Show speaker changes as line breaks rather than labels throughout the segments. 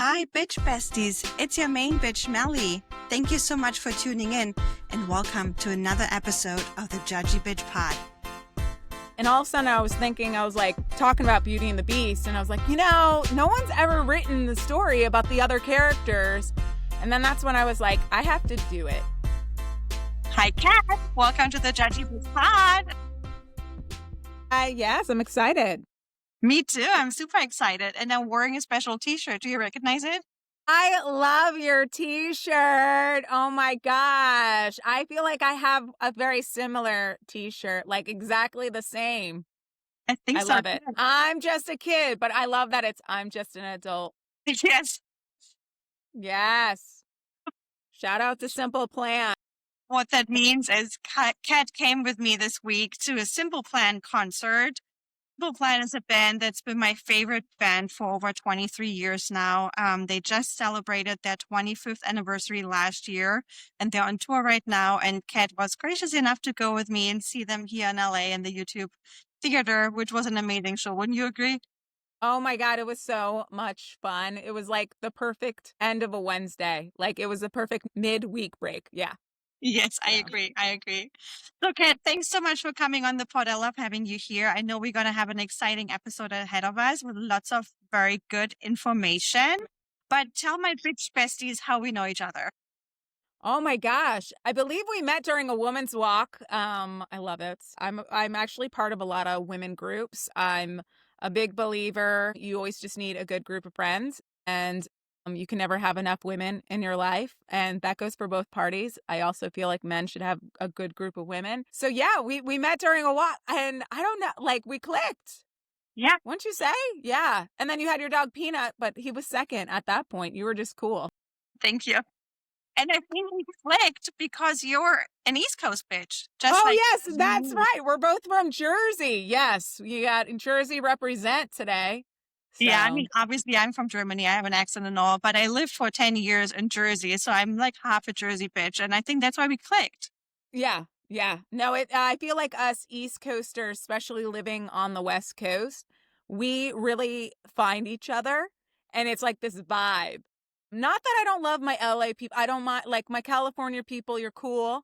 Hi, bitch besties. It's your main bitch, Melly. Thank you so much for tuning in, and welcome to another episode of the Judgy Bitch Pod.
And all of a sudden I was talking about Beauty and the Beast, and I was like, no one's ever written the story about the other characters. And then that's when I was like, I have to do it.
Hi, Kat. Welcome to the Judgy Bitch Pod.
Yes, I'm excited.
Me too. I'm super excited. And I'm wearing a special t-shirt. Do you recognize it?
I love your t-shirt. Oh my gosh. I feel like I have a very similar t-shirt, like exactly the same.
I think
I
so.
love it. I'm just a kid, but I love that I'm just an adult.
Yes.
Yes. Shout out to Simple Plan.
What that means is Kat came with me this week to a Simple Plan concert. Simple Plan is a band that's been my favorite band for over 23 years now. They just celebrated their 25th anniversary last year, and they're on tour right now. And Kat was gracious enough to go with me and see them here in LA in the YouTube Theater, which was an amazing show. Wouldn't you agree?
Oh my God, it was so much fun. It was like the perfect end of a Wednesday. Like it was a perfect midweek break. Yeah.
Yes, I agree. I agree. So, Kat, thanks so much for coming on the pod. I love having you here. I know we're going to have an exciting episode ahead of us with lots of very good information. But tell my bitch besties how we know each other.
Oh my gosh. I believe we met during a woman's walk. I love it. I'm actually part of a lot of women groups. I'm a big believer. You always just need a good group of friends, and you can never have enough women in your life, and that goes for both parties. I also feel like men should have a good group of women. So yeah, we met during a walk, and I don't know, like we clicked.
Yeah.
Wouldn't you say? Yeah. And then you had your dog Peanut, but he was second at that point. You were just cool.
Thank you. And I think we clicked because you're an East Coast bitch.
Yes, that's right. We're both from Jersey. Yes, you got Jersey represent today. So.
Yeah, I mean, obviously I'm from Germany. I have an accent and all, but I lived for 10 years in Jersey. So I'm like half a Jersey bitch. And I think that's why we clicked.
Yeah. No, I feel like us East Coasters, especially living on the West Coast, we really find each other. And it's like this vibe. Not that I don't love my LA people. I don't mind, like my California people, you're cool.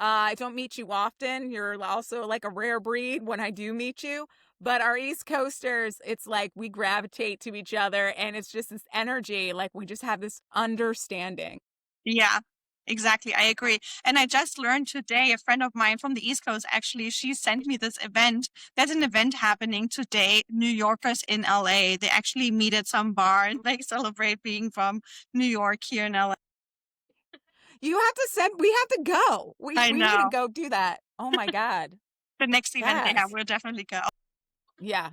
I don't meet you often. You're also like a rare breed when I do meet you. But our East Coasters, it's like we gravitate to each other, and it's just this energy. Like we just have this understanding.
Yeah, exactly. I agree. And I just learned today, a friend of mine from the East Coast, actually, she sent me this event. There's an event happening today, New Yorkers in LA. They actually meet at some bar and like celebrate being from New York here in LA.
We have to go. We need to go do that. Oh my God.
The next event they have,
Yes.
we'll definitely go.
Yeah.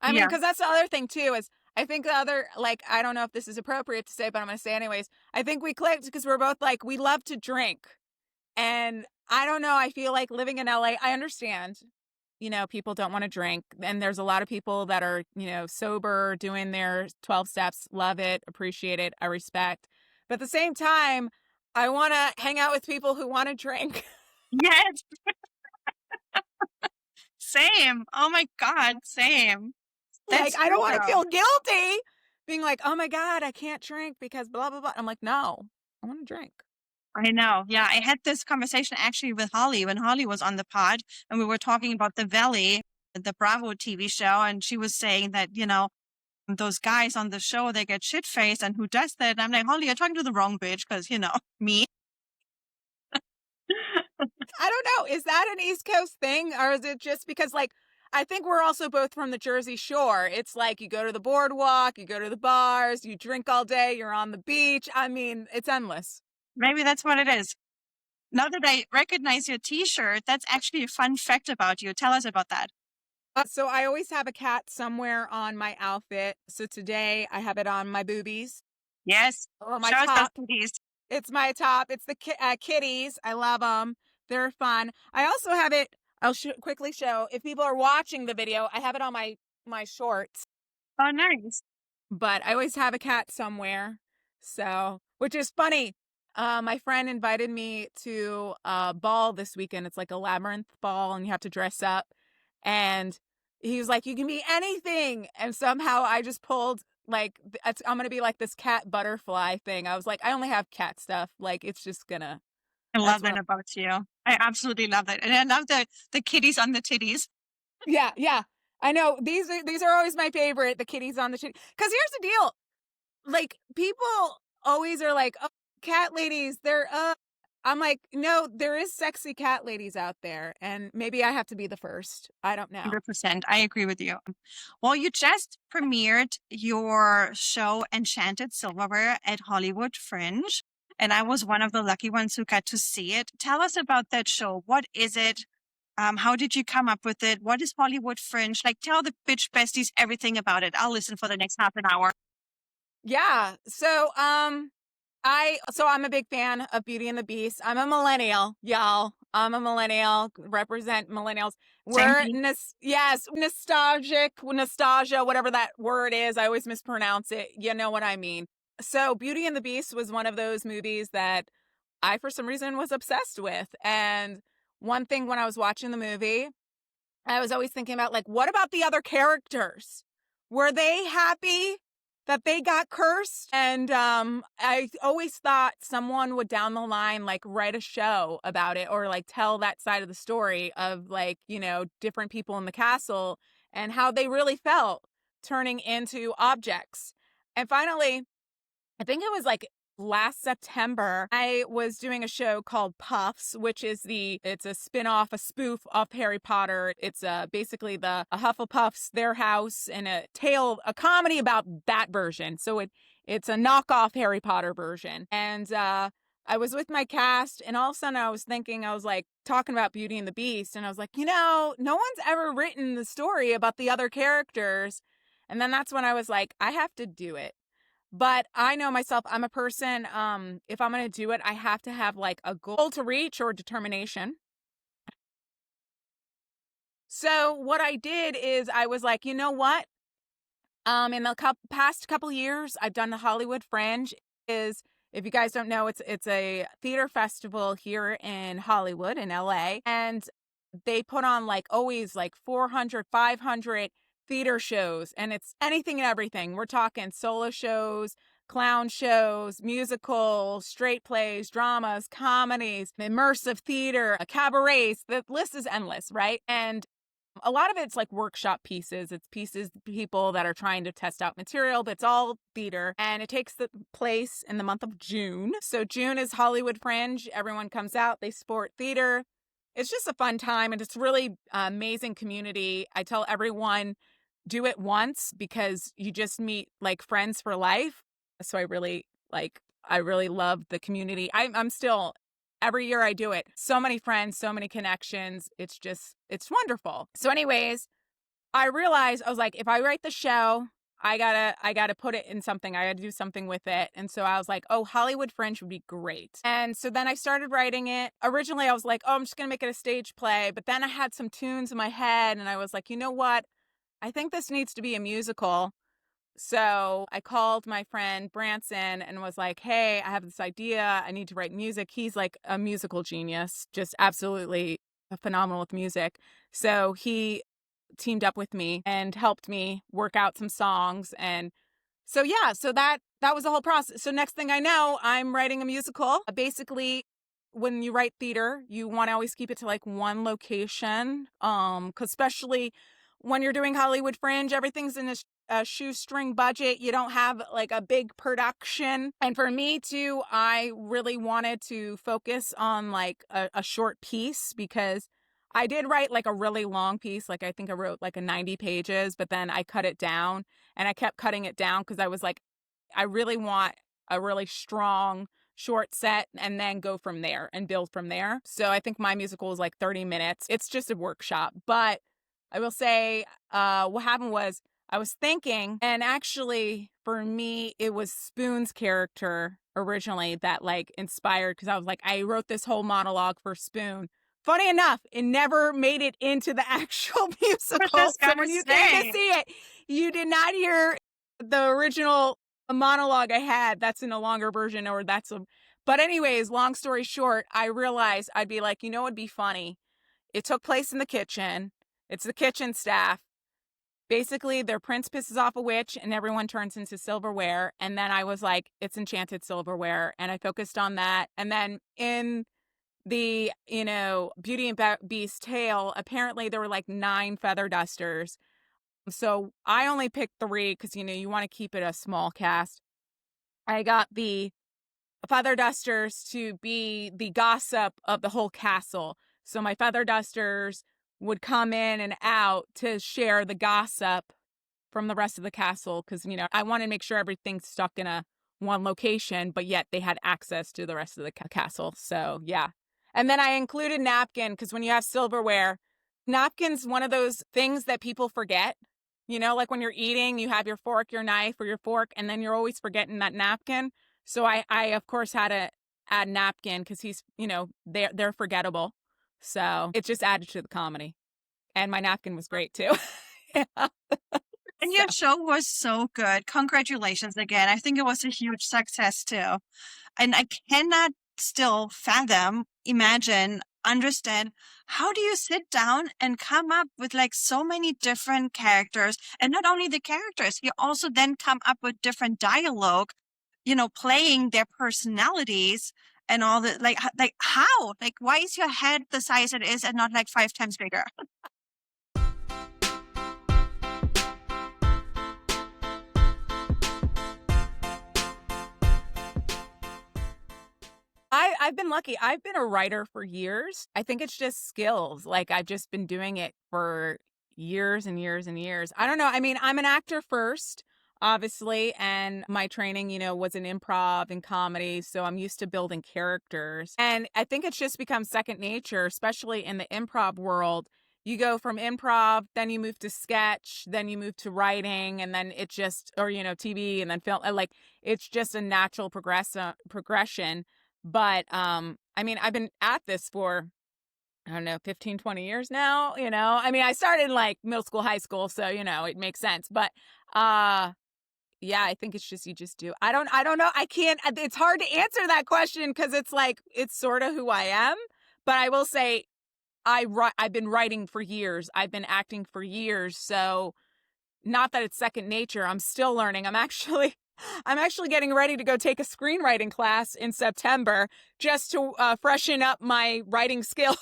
I mean, because that's the other thing too, is I think the other, like, I don't know if this is appropriate to say, but I'm going to say anyways. I think we clicked because we're both like, we love to drink. And I don't know, I feel like living in LA, I understand, people don't want to drink. And there's a lot of people that are, sober, doing their 12 steps, love it, appreciate it, I respect. But at the same time, I want to hang out with people who want to drink.
Yes. Same. Oh my God, same.
Like, I don't want to feel guilty being like, oh my God, I can't drink because blah, blah, blah. I'm like, no, I want to drink.
I know. Yeah. I had this conversation actually with Holly when Holly was on the pod, and we were talking about the Valley, the Bravo TV show. And she was saying that, those guys on the show, they get shit faced, and who does that? And I'm like, Holly, you're talking to the wrong bitch because, me.
I don't know. Is that an East Coast thing, or is it just because, like, I think we're also both from the Jersey Shore. It's like you go to the boardwalk, you go to the bars, you drink all day, you're on the beach. I mean, it's endless.
Maybe that's what it is. Now that I recognize your t-shirt, that's actually a fun fact about you. Tell us about that.
So I always have a cat somewhere on my outfit. So today I have it on my boobies.
Yes.
Or my top. It's my top. It's the kitties. I love them. They're fun. I also have it. I'll quickly show. If people are watching the video, I have it on my shorts.
Oh, nice.
But I always have a cat somewhere. So, which is funny. My friend invited me to a ball this weekend. It's like a labyrinth ball, and you have to dress up. And he was like, you can be anything. And somehow I just pulled Like, I'm gonna be like this cat butterfly thing. I was like, I only have cat stuff. Like, it's just gonna.
I
That's
love
what.
that about you. I absolutely love that. And I love the kitties on the titties.
Yeah, yeah. I know these are always my favorite. The kitties on the shit. Because here's the deal. Like, people always are like, oh, cat ladies. They're. I'm like, no, there is sexy cat ladies out there, and maybe I have to be the first. I don't know.
100%. I agree with you. Well, you just premiered your show Enchanted Silverware at Hollywood Fringe, and I was one of the lucky ones who got to see it. Tell us about that show. What is it? How did you come up with it? What is Hollywood Fringe? Like, tell the bitch besties everything about it. I'll listen for the next half an hour.
Yeah. I'm a big fan of Beauty and the Beast. I'm a millennial, y'all. I'm a millennial. Represent millennials.
Same
We're
thing.
nostalgia, whatever that word is. I always mispronounce it. You know what I mean. So Beauty and the Beast was one of those movies that I, for some reason, was obsessed with. And one thing when I was watching the movie, I was always thinking about, like, what about the other characters? Were they happy that they got cursed? And I always thought someone would down the line, like, write a show about it, or like tell that side of the story of, like, different people in the castle and how they really felt turning into objects. And finally, I think it was like last September, I was doing a show called Puffs, which is it's a spin-off, a spoof of Harry Potter. It's basically the a Hufflepuffs, their house, and a comedy about that version. So it's a knockoff Harry Potter version. And I was with my cast, and all of a sudden I was thinking, I was like talking about Beauty and the Beast, and I was like, no one's ever written the story about the other characters. And then that's when I was like, I have to do it. But I know myself, I'm a person, if I'm going to do it, I have to have like a goal to reach or determination. So what I did is I was like, you know what? In the past couple years, I've done the Hollywood Fringe. Is If you guys don't know, it's a theater festival here in Hollywood in LA, and they put on like always like 400, 500 theater shows, and it's anything and everything. We're talking solo shows, clown shows, musicals, straight plays, dramas, comedies, immersive theater, cabarets. The list is endless, right? And a lot of it's like workshop pieces. It's pieces, people that are trying to test out material, but it's all theater. And it takes the place in the month of June. So June is Hollywood Fringe. Everyone comes out, they support theater. It's just a fun time, and it's really amazing community. I tell everyone, do it once because you just meet like friends for life. So I really love the community. I'm still every year I do it. So many friends, so many connections. It's wonderful. So anyways, I realized I was like, if I write the show, I gotta put it in something. I gotta do something with it. And so I was like, oh, Hollywood Fringe would be great. And so then I started writing it. Originally I was like, oh, I'm just gonna make it a stage play. But then I had some tunes in my head, and I was like, you know what? I think this needs to be a musical. So I called my friend Branson and was like, hey, I have this idea. I need to write music. He's like a musical genius, just absolutely phenomenal with music. So he teamed up with me and helped me work out some songs. And so, yeah, so that was the whole process. So next thing I know, I'm writing a musical. Basically, when you write theater, you want to always keep it to like one location. 'Cause especially when you're doing Hollywood Fringe, everything's in a shoestring budget. You don't have like a big production. And for me too, I really wanted to focus on like a short piece, because I did write like a really long piece. Like I think I wrote like a 90 pages, but then I cut it down, and I kept cutting it down because I was like, I really want a really strong short set and then go from there and build from there. So I think my musical is like 30 minutes. It's just a workshop. But I will say, what happened was I was thinking, and actually for me, it was Spoon's character originally that like inspired, because I was like, I wrote this whole monologue for Spoon. Funny enough, it never made it into the actual
I was
musical.
just
So
gonna
when you came to
say.
see it, you did not hear the original monologue I had. That's in a longer version, or but anyways, long story short, I realized I'd be like, it'd be funny. It took place in the kitchen. It's the kitchen staff basically their prince pisses off a witch and everyone turns into silverware. And then I was like, it's enchanted silverware. And I focused on that. And then in the, Beauty and Beast tale, apparently there were like 9 feather dusters. So I only picked 3 because, you want to keep it a small cast. I got the feather dusters to be the gossip of the whole castle. So my feather dusters would come in and out to share the gossip from the rest of the castle because, I want to make sure everything's stuck in a one location, but yet they had access to the rest of the castle. So, yeah. And then I included napkin because when you have silverware, napkin's one of those things that people forget. Like when you're eating, you have your fork, your knife, or your fork, and then you're always forgetting that napkin. So I of course had to add napkin because he's, they're forgettable. So it just added to the comedy. And my napkin was great too. Yeah.
And
So
your show was so good. Congratulations again. I think it was a huge success too. And I cannot still fathom, imagine, understand how do you sit down and come up with like so many different characters, and not only the characters, you also then come up with different dialogue, playing their personalities and all the like how? Like why is your head the size it is and not like 5 times bigger?
I've been lucky. I've been a writer for years. I think it's just skills. Like I've just been doing it for years and years and years. I don't know. I mean, I'm an actor first, obviously, and my training, was in improv and comedy, so I'm used to building characters. And I think it's just become second nature, especially in the improv world. You go from improv, then you move to sketch, then you move to writing, and then it just, or, TV and then film. Like it's just a natural progression. But, I mean, I've been at this for, I don't know, 15, 20 years now, I mean, I started in like middle school, high school, so, it makes sense. But, yeah, I think it's just, you just do. I don't know. I can't, it's hard to answer that question because it's like, it's sort of who I am. But I will say, I've been writing for years. I've been acting for years. So not that it's second nature. I'm still learning. I'm actually getting ready to go take a screenwriting class in September just to freshen up my writing skills.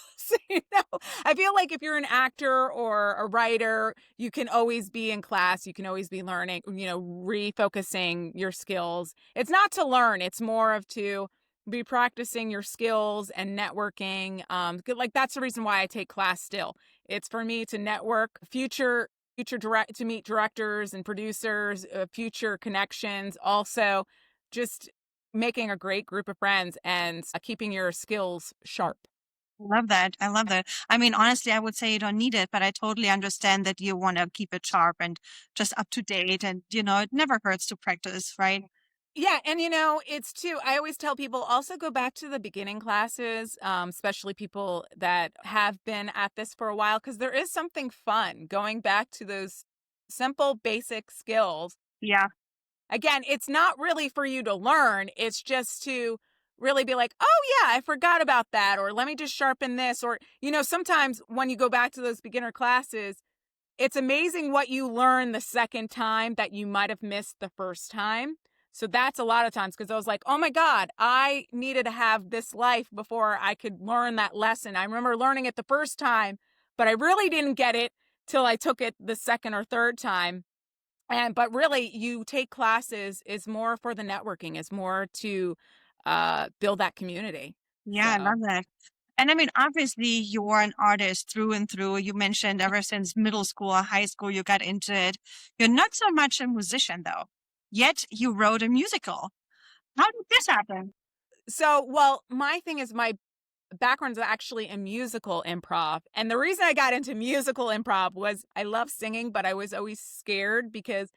I feel like if you're an actor or a writer, you can always be in class. You can always be learning, refocusing your skills. It's not to learn. It's more of to be practicing your skills and networking. Like that's the reason why I take class still. It's for me to network to meet directors and producers, future connections, also just making a great group of friends and keeping your skills sharp.
Love that. I love that. I mean, honestly, I would say you don't need it, but I totally understand that you want to keep it sharp and just up to date. And, it never hurts to practice, right?
Yeah, and it's too, I always tell people also go back to the beginning classes, especially people that have been at this for a while, because there is something fun going back to those simple, basic skills.
Yeah.
Again, it's not really for you to learn. It's just to really be like, oh, yeah, I forgot about that. Or let me just sharpen this. Or, sometimes when you go back to those beginner classes, it's amazing what you learn the second time that you might have missed the first time. So that's a lot of times because I was like, oh my God, I needed to have this life before I could learn that lesson. I remember learning it the first time, but I really didn't get it till I took it the second or third time. But really, you take classes is more for the networking, is more to build that community.
Yeah, I
So
love that. And I mean, obviously, you're an artist through and through. You mentioned ever since middle school or high school, you got into it. You're not so much a musician, though. Yet you wrote a musical. How did this happen?
well, my thing is my background's actually in musical improv. And the reason I got into musical improv was I love singing, but I was always scared because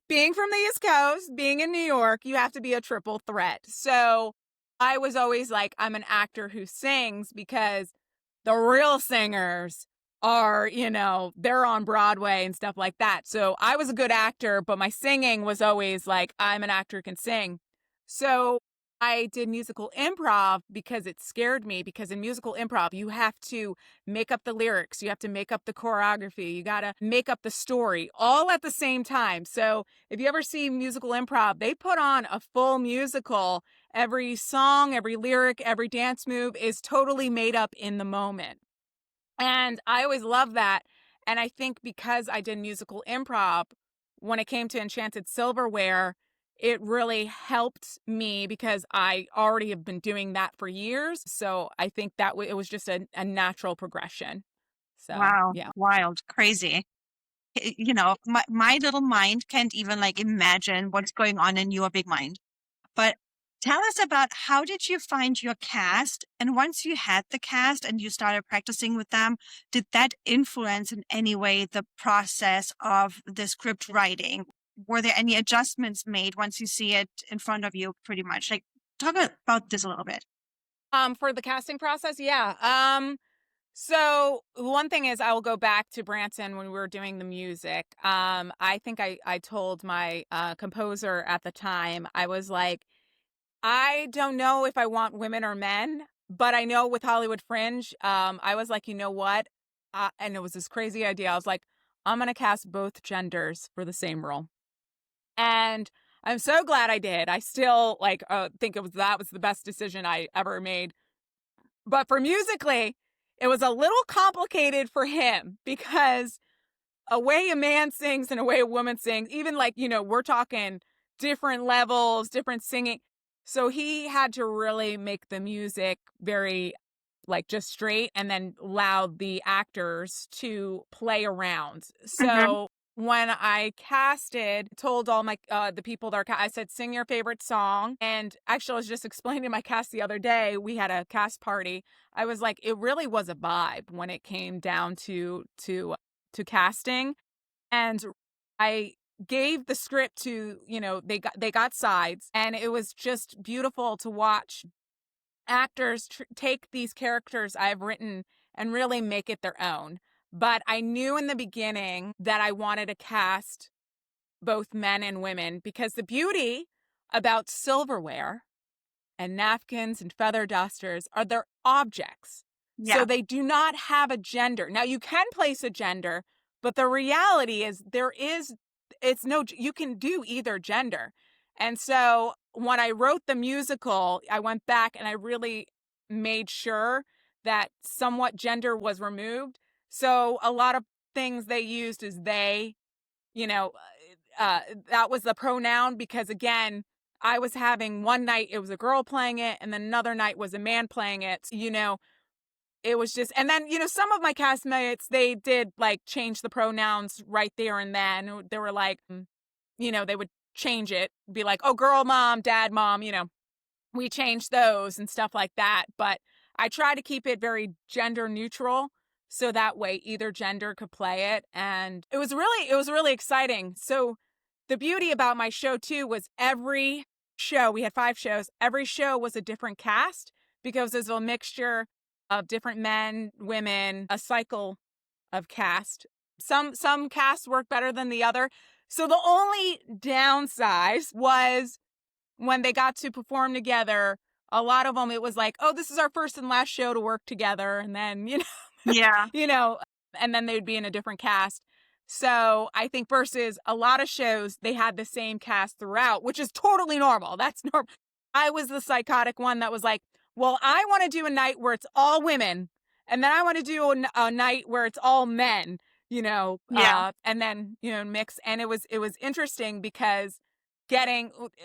being from the East Coast, being in New York, you have to be a triple threat. So I was always like, I'm an actor who sings because the real singers are, they're on Broadway and stuff like that. So I was a good actor, but my singing was always like, I'm an actor who can sing. So I did musical improv because it scared me, because in musical improv, you have to make up the lyrics, you have to make up the choreography, you gotta make up the story all at the same time. So if you ever see musical improv, they put on a full musical. Every song, every lyric, every dance move is totally made up in the moment. And I always love that. And I think because I did musical improv, when it came to Enchanted Silverware, it really helped me because I already have been doing that for years. So I think that it was just a natural progression. So,
Wow,
yeah.
wild, crazy. My little mind can't even like imagine what's going on in your big mind. But tell us about how did you find your cast? And once you had the cast and you started practicing with them, did that influence in any way the process of the script writing? Were there any adjustments made once you see it in front of you, pretty much? Like, talk about this a little bit.
For the casting process, yeah. So one thing is I will go back to Branson when we were doing the music. I think I told my composer at the time, I was like, I don't know if I want women or men, but I know with Hollywood Fringe, I was like, you know what? And it was this crazy idea. I was like, I'm going to cast both genders for the same role. And I'm so glad I did. I still like think that was the best decision I ever made. But for musically, it was a little complicated for him because a way a man sings and a way a woman sings, even like, we're talking different levels, different singing. So he had to really make the music very like just straight and then allow the actors to play around.
Hmm.
So when I casted, told all my the people that are I said sing your favorite song. And actually I was just explaining to my cast the other day, we had a cast party. I was like, it really was a vibe when it came down to casting. And I gave the script to, they got sides, and it was just beautiful to watch actors take these characters I've written and really make it their own. But I knew in the beginning that I wanted to cast both men and women because the beauty about silverware and napkins and feather dusters are their objects. So
Yeah.
they do not have a gender. Now you can place a gender, but the reality is it's no, you can do either gender. And so when I wrote the musical, I went back and I really made sure that somewhat gender was removed. So a lot of things they used is they, you know, uh, that was the pronoun because again, I was having one night it was a girl playing it, and then another night was a man playing it. It was just, and then some of my castmates they did like change the pronouns right there and then. They were like, they would change it, be like, oh, girl, mom, dad, mom. We changed those and stuff like that. But I try to keep it very gender neutral so that way either gender could play it. And it was really exciting. So the beauty about my show too was every show, we had 5 shows, every show was a different cast because there's a mixture of different men, women, a cycle of cast. Some casts work better than the other. So the only downside was when they got to perform together, a lot of them, it was like, oh, this is our first and last show to work together. And then,
Yeah.
you know, and then they'd be in a different cast. So I think versus a lot of shows, they had the same cast throughout, which is totally normal. That's normal. I was the psychotic one that was like, well, I want to do a night where it's all women. And then I want to do a night where it's all men,
Yeah.
and then, mix. And it was interesting because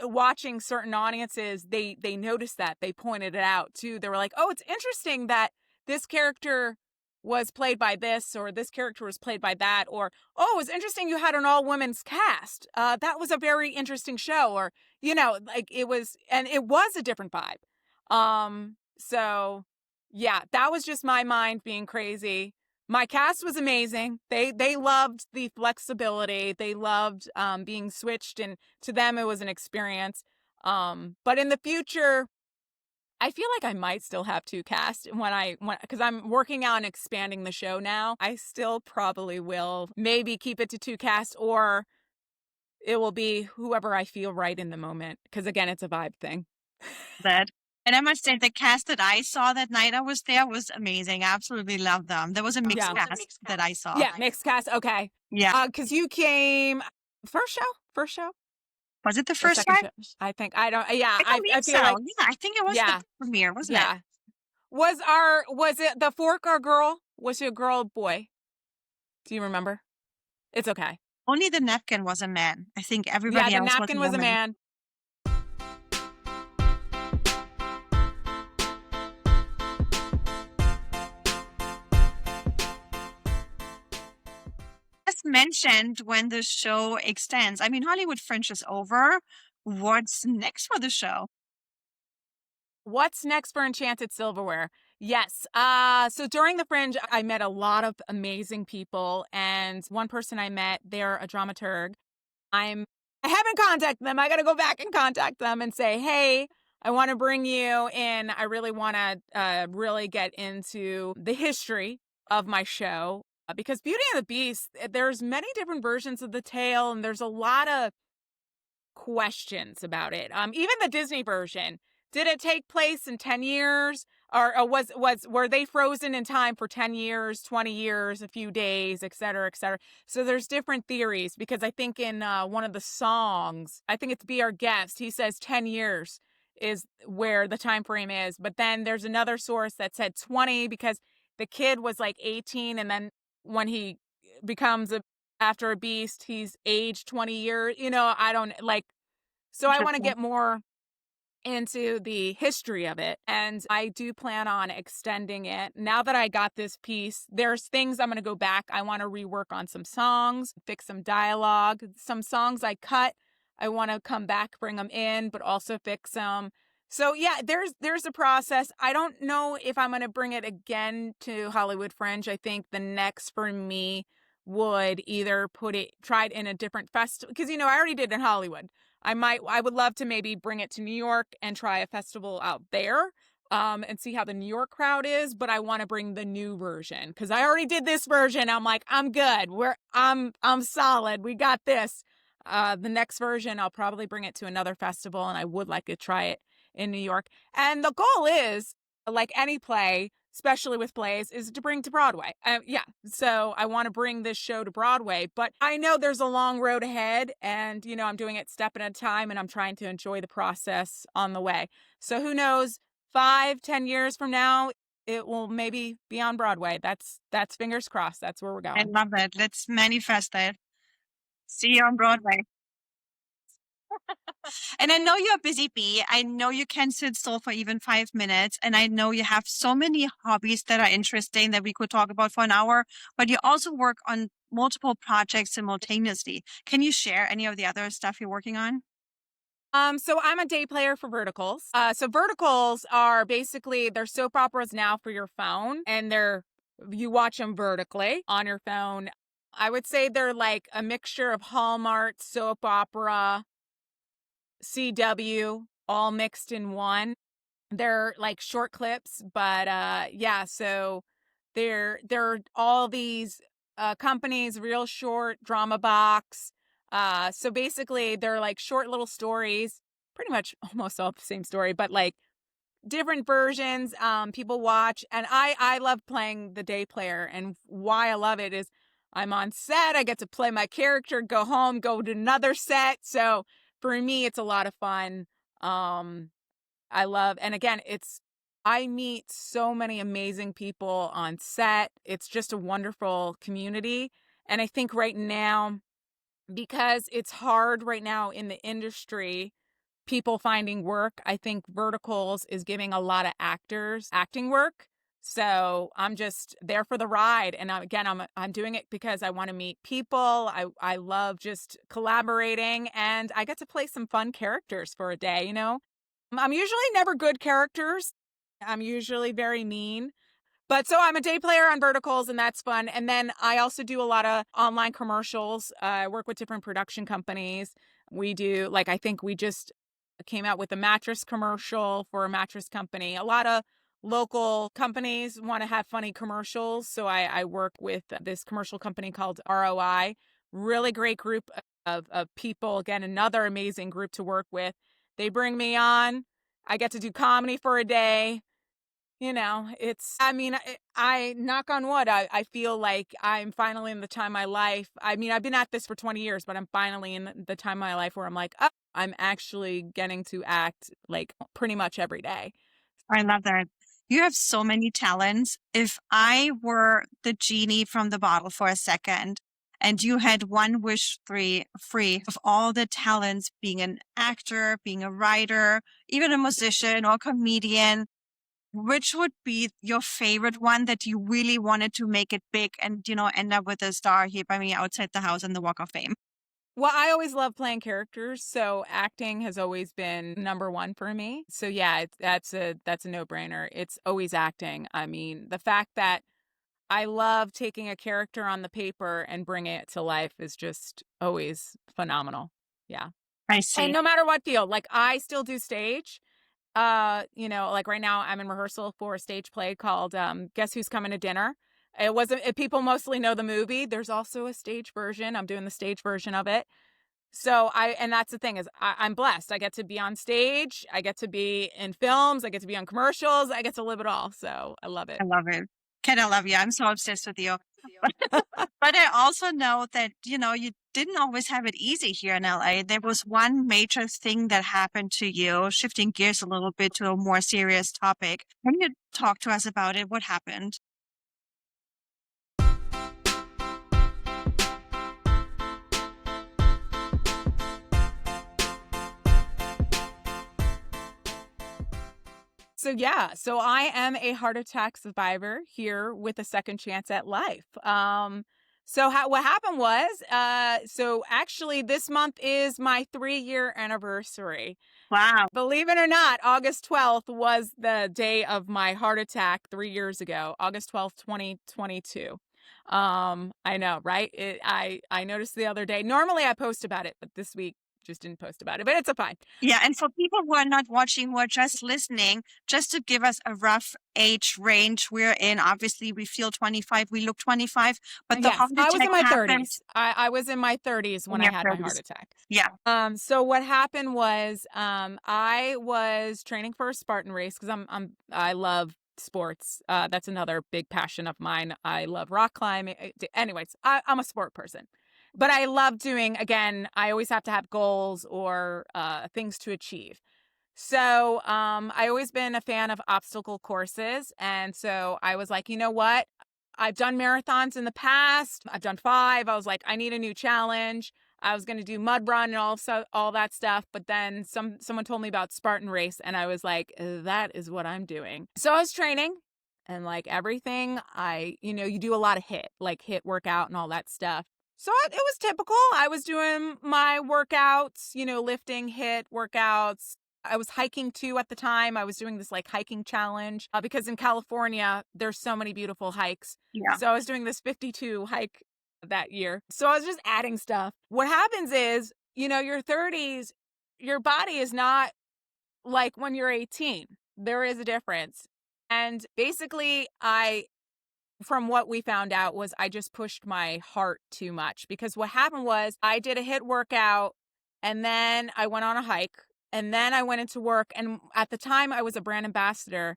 watching certain audiences, they noticed that, they pointed it out too. They were like, oh, it's interesting that this character was played by this, or this character was played by that, or oh, it's interesting you had an all women's cast, that was a very interesting show, or like it was, and it was a different vibe. So yeah, that was just my mind being crazy. My cast was amazing. They loved the flexibility. They loved being switched, and to them it was an experience. But in the future, I feel like I might still have 2 casts because I'm working on expanding the show now. I still probably will maybe keep it to 2 casts, or it will be whoever I feel right in the moment. Because again, it's a vibe thing.
That. And I must say, the cast that I saw that night I was there was amazing. I absolutely loved them. There was a mixed
Yeah.
cast that I saw.
Yeah, mixed cast. Okay.
Yeah.
Because you came first show
Was it the
or
first
second
one?
show? I think I don't. Yeah,
I believe
I
so.
feel like
Yeah, I think it was the
yeah,
premiere, wasn't it?
yeah. Was it the fork our girl? Was she a girl or boy? Do you remember? It's okay.
Only the napkin was a man. I think
Yeah,
everybody
the
else was a
napkin was a
woman.
man.
As mentioned, when the show extends, I mean, Hollywood Fringe is over. What's next for the show?
What's next for Enchanted Silverware? Yes. So during the Fringe, I met a lot of amazing people, and one person I met, they're a dramaturg. I haven't contacted them. I got to go back and contact them and say, hey, I want to bring you in. I really want to really get into the history of my show because Beauty and the Beast, there's many different versions of the tale, and there's a lot of questions about it. Even the Disney version, did it take place in 10 years or were they frozen in time for 10 years, 20 years, a few days, et cetera, et cetera. So there's different theories because I think in one of the songs, I think it's Be Our Guest, he says 10 years is where the time frame is. But then there's another source that said 20 because the kid was like 18 and then when he becomes after a beast, he's aged 20 years. I don't like, so I want to
Interesting.
get more into the history of it. And I do plan on extending it. Now that I got this piece, there's things I'm going to go back. I want to rework on some songs, fix some dialogue. Some songs I cut, I want to come back, bring them in, but also fix them. So yeah, there's a process. I don't know if I'm going to bring it again to Hollywood Fringe. I think the next for me would either try it in a different festival because I already did it in Hollywood. I would love to maybe bring it to New York and try a festival out there and see how the New York crowd is. But I want to bring the new version because I already did this version. I'm like, I'm good. I'm solid. We got this. The next version, I'll probably bring it to another festival and I would like to try it in New York. And the goal is, like any play, especially with plays, is to bring to Broadway. Yeah, so I want to bring this show to Broadway, but I know there's a long road ahead and, I'm doing it step at a time and I'm trying to enjoy the process on the way. So who knows, 5-10 years from now, it will maybe be on Broadway. That's fingers crossed. That's where we're
I
going.
love it. Let's manifest it. See you on Broadway. And I know you're a busy bee. I know you can sit still for even 5 minutes. And I know you have so many hobbies that are interesting that we could talk about for an hour, but you also work on multiple projects simultaneously. Can you share any of the other stuff you're working on?
So I'm a day player for Verticals. So Verticals are basically they're soap operas now for your phone, and you watch them vertically on your phone. I would say they're like a mixture of Hallmark, soap opera, CW, all mixed in one. They're like short clips, but yeah, so they're all these companies, real short drama box. So basically they're like short little stories, pretty much almost all the same story, but like different versions people watch. And I love playing the day player, and why I love it is I'm on set, I get to play my character, go home, go to another set. So for me it's a lot of fun. I love, and again, I meet so many amazing people on set. It's just a wonderful community. And I think right now, because it's hard right now in the industry, people finding work, I think Verticals is giving a lot of actors acting work. So I'm just there for the ride. And again, I'm doing it because I want to meet people. I love just collaborating, and I get to play some fun characters for a day. I'm usually never good characters. I'm usually very mean. But so I'm a day player on Verticals, and that's fun. And then I also do a lot of online commercials. I work with different production companies. We do, like, I think we just came out with a mattress commercial for a mattress company. A lot of local companies want to have funny commercials. So I work with this commercial company called ROI. Really great group of people. Again, another amazing group to work with. They bring me on. I get to do comedy for a day. You know, I knock on wood. I feel like I'm finally in the time of my life. I mean, I've been at this for 20 years, but I'm finally in the time of my life where I'm like, oh, I'm actually getting to act like pretty much every day.
I love that. You have so many talents. If I were the genie from the bottle for a second and you had one wish free of all the talents, being an actor, being a writer, even a musician or comedian, which would be your favorite one that you really wanted to make it big and, end up with a star here by me outside the house and the Walk of Fame?
Well, I always love playing characters, so acting has always been number one for me. So yeah, that's a no-brainer. It's always acting. I mean, the fact that I love taking a character on the paper and bringing it to life is just always phenomenal. Yeah.
I
And
see.
no matter what field, like I still do stage. Like right now I'm in rehearsal for a stage play called Guess Who's Coming to Dinner. People mostly know the movie. There's also a stage version. I'm doing the stage version of it. And that's the thing is I'm blessed. I get to be on stage. I get to be in films. I get to be on commercials. I get to live it all. So I love it.
I love it. Ken, I love you. I'm so obsessed with you. But I also know that, you didn't always have it easy here in LA. There was one major thing that happened to you, shifting gears a little bit to a more serious topic. Can you talk to us about it? What happened?
So I am a heart attack survivor here with a second chance at life. What happened was, so actually this month is my 3-year anniversary.
Wow.
Believe it or not, August 12th was the day of my heart attack 3 years ago, August 12th, 2022. I know, right? I noticed the other day. Normally I post about it, but this week just didn't post about it, but it's a fine.
Yeah, and for people who are not watching, who are just listening, just to give us a rough age range we're in, obviously we feel 25, we look 25, but the
Yes,
heart
I was
attack
in my
happened
30s. I was in my 30s when
in
I
your
had my heart
30s.
attack.
Yeah.
So what happened was, I was training for a Spartan race because I love sports. That's another big passion of mine. I love rock climbing. Anyways, I'm a sport person, but I love doing, again, I always have to have goals or things to achieve. So, I always been a fan of obstacle courses. And so I was like, you know what? I've done marathons in the past. I've done 5. I was like, I need a new challenge. I was going to do mud run and all that stuff. But then someone told me about Spartan race and I was like, that is what I'm doing. So I was training and like everything you do a lot of hit workout and all that stuff. So it was typical. I was doing my workouts, lifting, hit workouts. I was hiking too at the time. I was doing this like hiking challenge because in California, there's so many beautiful hikes.
Yeah.
So I was doing this 52 hike that year. So I was just adding stuff. What happens is, your 30s, your body is not like when you're 18. There is a difference. And basically, from what we found out was I just pushed my heart too much because what happened was I did a hit workout and then I went on a hike and then I went into work. And at the time I was a brand ambassador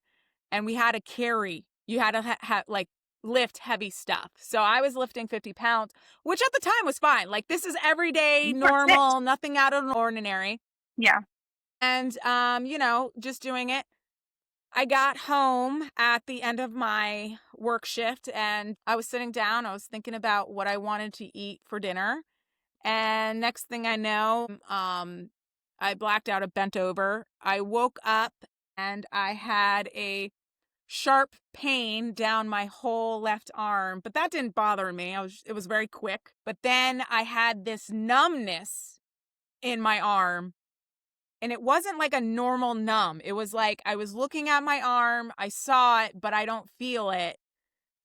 and we had to carry, you had to lift heavy stuff. So I was lifting 50 pounds, which at the time was fine. Like this is everyday,
You were fit.
normal, nothing out of the ordinary.
Yeah.
And, just doing it. I got home at the end of my work shift and I was sitting down. I was thinking about what I wanted to eat for dinner. And next thing I know, I blacked out, bent over. I woke up and I had a sharp pain down my whole left arm, but that didn't bother me. It was very quick. But then I had this numbness in my arm. And it wasn't like a normal numb. It was like I was looking at my arm, I saw it, but I don't feel it.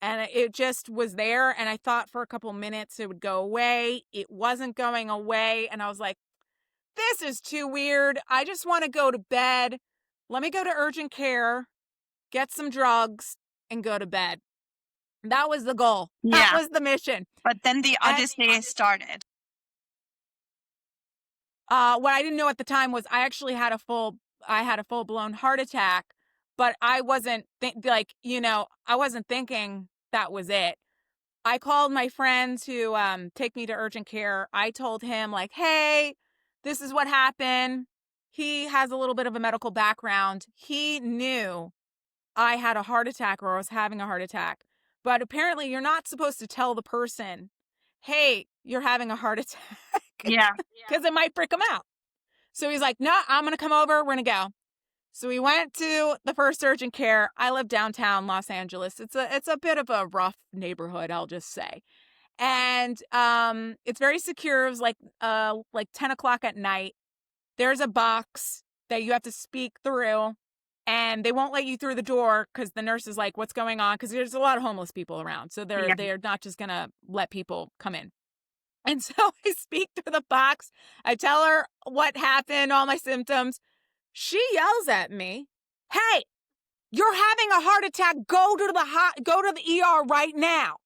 And it just was there. And I thought for a couple minutes it would go away. It wasn't going away. And I was like, this is too weird. I just want to go to bed. Let me go to urgent care, get some drugs, and go to bed. That was the goal. That
Yeah.
was the mission.
But then the Odyssey started.
What I didn't know at the time was I actually had a full I had a full-blown heart attack, but I wasn't I wasn't thinking that was it. I called my friend to take me to urgent care. I told him, like, hey, this is what happened. He has a little bit of a medical background. He knew I had a heart attack or I was having a heart attack. But apparently, you're not supposed to tell the person, hey, you're having a heart attack.
Yeah.
Because it might freak him out. So he's like, no, I'm going to come over. We're going to go. So we went to the first urgent care. I live downtown Los Angeles. It's a bit of a rough neighborhood, I'll just say. And it's very secure. It was like 10 o'clock at night. There's a box that you have to speak through, and they won't let you through the door because the nurse is like, what's going on? Because there's a lot of homeless people around. So they're not just going to let people come in. And so I speak through the box. I tell her what happened, all my symptoms. She yells at me, hey, you're having a heart attack. Go to the ER right now.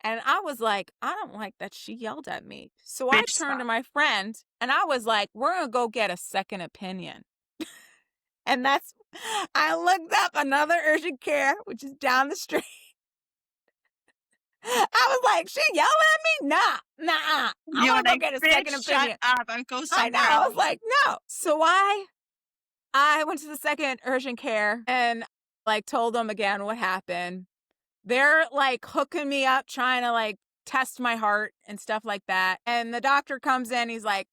And I was like, I don't like that she yelled at me. So I turned to my friend and I was like, we're going to go get a second opinion. And I looked up another urgent care, which is down the street. I was like, she yelled at me? Nah. I'm going to go get a second opinion.
Shut up and go somewhere.
I know. I was like, no. So I went to the second urgent care and like told them again what happened. They're like hooking me up, trying to like test my heart and stuff like that. And the doctor comes in, he's like,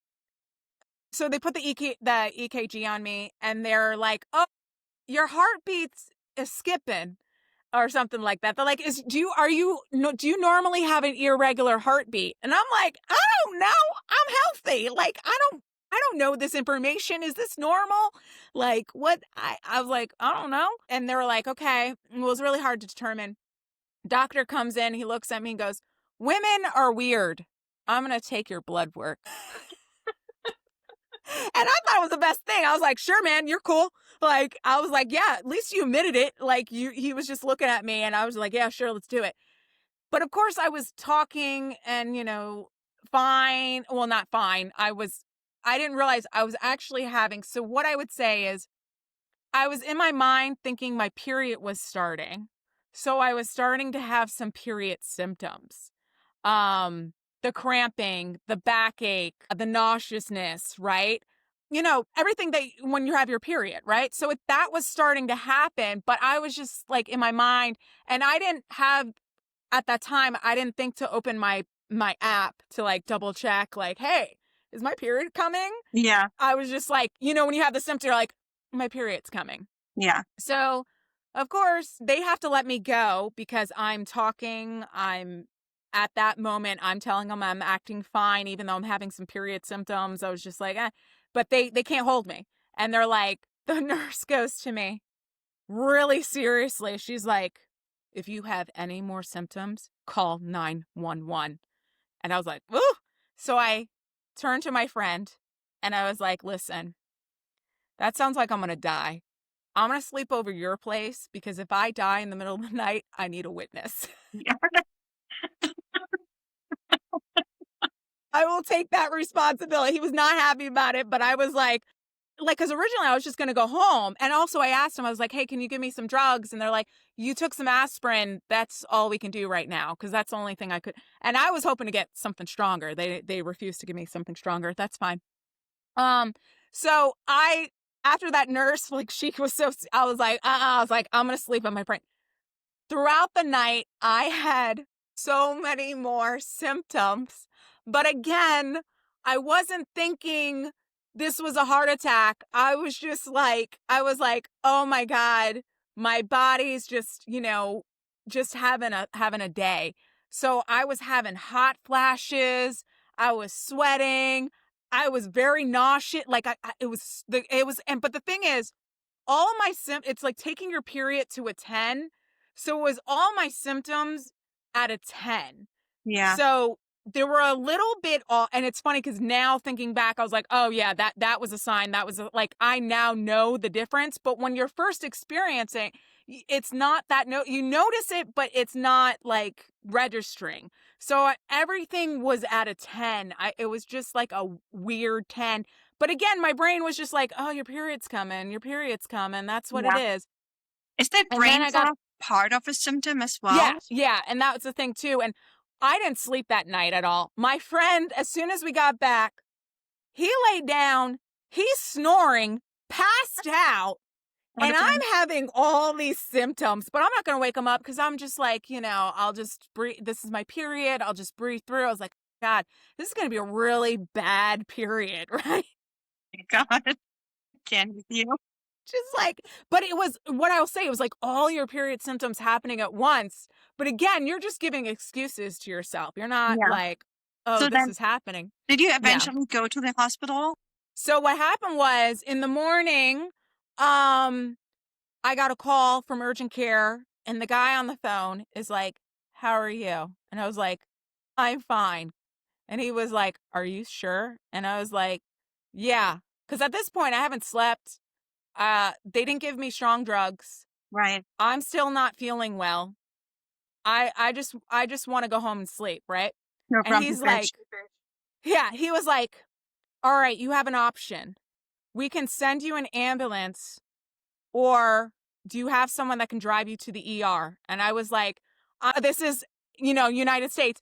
so they put the EKG on me and they're like, oh, your heartbeat's is skipping or something like that. They're like, do you normally have an irregular heartbeat? And I'm like, I don't know. I'm healthy. Like, I don't know this information. Is this normal? Like, what? I was like, I don't know. And they were like, okay. It was really hard to determine. Doctor comes in, he looks at me and goes, women are weird. I'm going to take your blood work. And I thought it was the best thing. I was like, sure, man, you're cool. Like, I was like, yeah, at least you admitted it. Like, he was just looking at me and I was like, yeah, sure, let's do it. But of course I was talking and, fine. Well, not fine. I didn't realize I was actually having. So what I would say is I was in my mind thinking my period was starting. So I was starting to have some period symptoms. The cramping, the backache, the nauseousness, right? Everything that when you have your period, right? So that was starting to happen, but I was just like in my mind, and I didn't have, at that time, I didn't think to open my app to like double check, like, hey, is my period coming?
Yeah.
I was just like, when you have the symptom, you're like, my period's coming.
Yeah.
So, of course, they have to let me go because I'm talking. At that moment, I'm telling them I'm acting fine, even though I'm having some period symptoms. I was just like, but they can't hold me. And they're like, the nurse goes to me really seriously. She's like, if you have any more symptoms, call 911. And I was like, ooh. So I turned to my friend and I was like, listen, that sounds like I'm going to die. I'm going to sleep over your place because if I die in the middle of the night, I need a witness.
Yeah.
I will take that responsibility. He was not happy about it, but I was like, because originally I was just going to go home. And also I asked him, I was like, hey, can you give me some drugs? And they're like, you took some aspirin. That's all we can do right now. Because that's the only thing I could. And I was hoping to get something stronger. They refused to give me something stronger. That's fine. So after that nurse, like she was I was like, I'm going to sleep on my brain. Throughout the night, I had so many more symptoms. But again, I wasn't thinking this was a heart attack. I was like, oh my God, my body's just having a day. So I was having hot flashes. I was sweating. I was very nauseous. Like but the thing is, all my it's like taking your period to a 10. So it was all my symptoms at a 10.
Yeah.
So there were a little bit off, and it's funny because now thinking back, I was like, oh yeah, that was a sign. That was like, I now know the difference. But when you're first experiencing, it's not that you notice it, but it's not like registering. So everything was at a 10. It was just like a weird 10. But again, my brain was just like, oh, your period's coming. Your period's coming. That's what it
Yeah.
is.
Is that
And then
brain
I got,
fog part of a symptom as
yeah,
well?
yeah. And that was the thing too. And I didn't sleep that night at all. My friend, as soon as we got back, he laid down, he's snoring, passed out.
What
And
a
I'm
pain.
having all these symptoms, but I'm not going to wake him up because I'm just like, I'll just breathe. This is my period. I'll just breathe through. I was like, God, this is going to be a really bad period, right?
God, I can't with you.
Just like, but it was what I'll say. It was like all your period symptoms happening at once. But again, you're just giving excuses to yourself. You're not
Yeah.
like, oh,
So
this
then,
is happening.
did you
Yeah.
eventually go to the hospital?
So what happened was in the morning, I got a call from urgent care, and the guy on the phone is like, how are you? And I was like, I'm fine. And he was like, are you sure? And I was like, yeah. Because at this point, I haven't slept. They didn't give me strong drugs.
Right.
I'm still not feeling well. I just want to go home and sleep, right?
You're a
And
grumpy
he's
bitch.
like, yeah, he was like, all right, you have an option. We can send you an ambulance, or do you have someone that can drive you to the ER? And I was like, this is, United States.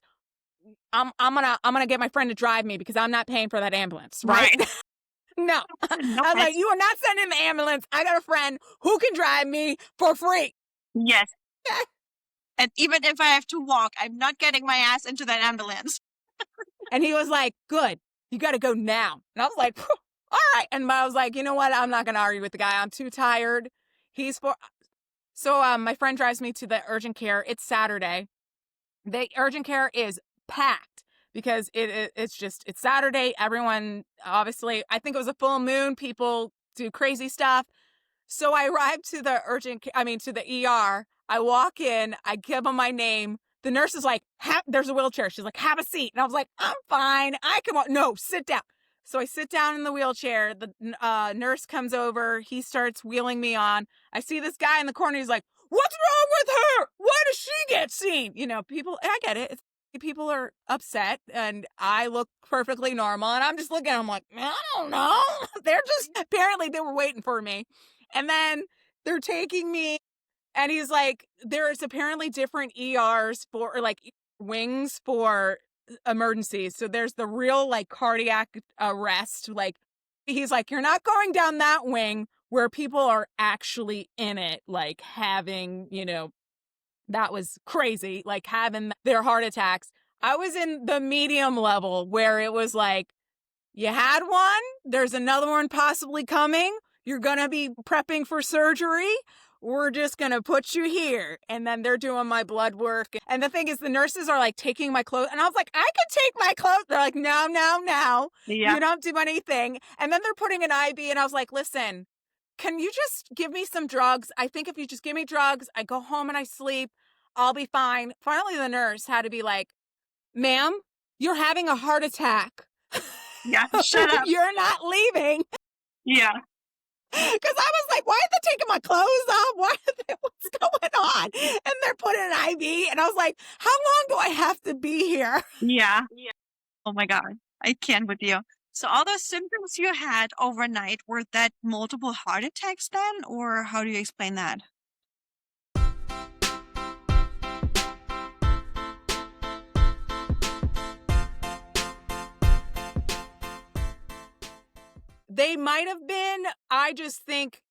I'm gonna get my friend to drive me because I'm not paying for that ambulance, right?
Right.
No.
No
I was like,
thanks.
you are not sending the ambulance. I got a friend who can drive me for free.
Yes. And even if I have to walk, I'm not getting my ass into that ambulance.
And he was like, good, you got to go now. And I was like, all right. And I was like, you know what? I'm not going to argue with the guy. I'm too tired. So my friend drives me to the urgent care. It's Saturday. The urgent care is packed because it's Saturday. Everyone, obviously, I think it was a full moon. People do crazy stuff. So I arrived to to the ER. I walk in, I give them my name. The nurse is like, there's a wheelchair. She's like, have a seat. And I was like, I'm fine. I can walk. No, sit down. So I sit down in the wheelchair. The nurse comes over. He starts wheeling me on. I see this guy in the corner. He's like, what's wrong with her? Why does she get seen? People, I get it. People are upset, and I look perfectly normal. And I'm just looking at them like, I don't know. Apparently they were waiting for me. And then they're taking me, and he's like, there's apparently different ERs or like wings for emergencies. So there's the real like cardiac arrest. Like, he's like, you're not going down that wing where people are actually in it, like having, that was crazy, like having their heart attacks. I was in the medium level where it was like, you had one, there's another one possibly coming. You're going to be prepping for surgery. We're just going to put you here. And then they're doing my blood work. And the thing is, the nurses are like taking my clothes. And I was like, I can take my clothes. They're like, no, no, no.
Yeah.
You don't do anything. And then they're putting an IV. And I was like, listen, can you just give me some drugs? I think if you just give me drugs, I go home and I sleep, I'll be fine. Finally, the nurse had to be like, ma'am, you're having a heart attack.
Yeah. Shut up.
You're not leaving.
Yeah.
Because I was like, why are they taking my clothes off? What's going on? And they're putting an IV. And I was like, how long do I have to be here?
Yeah. Oh my God. I can't with you. So all those symptoms you had overnight, were that multiple heart attacks then? Or how do you explain that?
They might have been. I just think.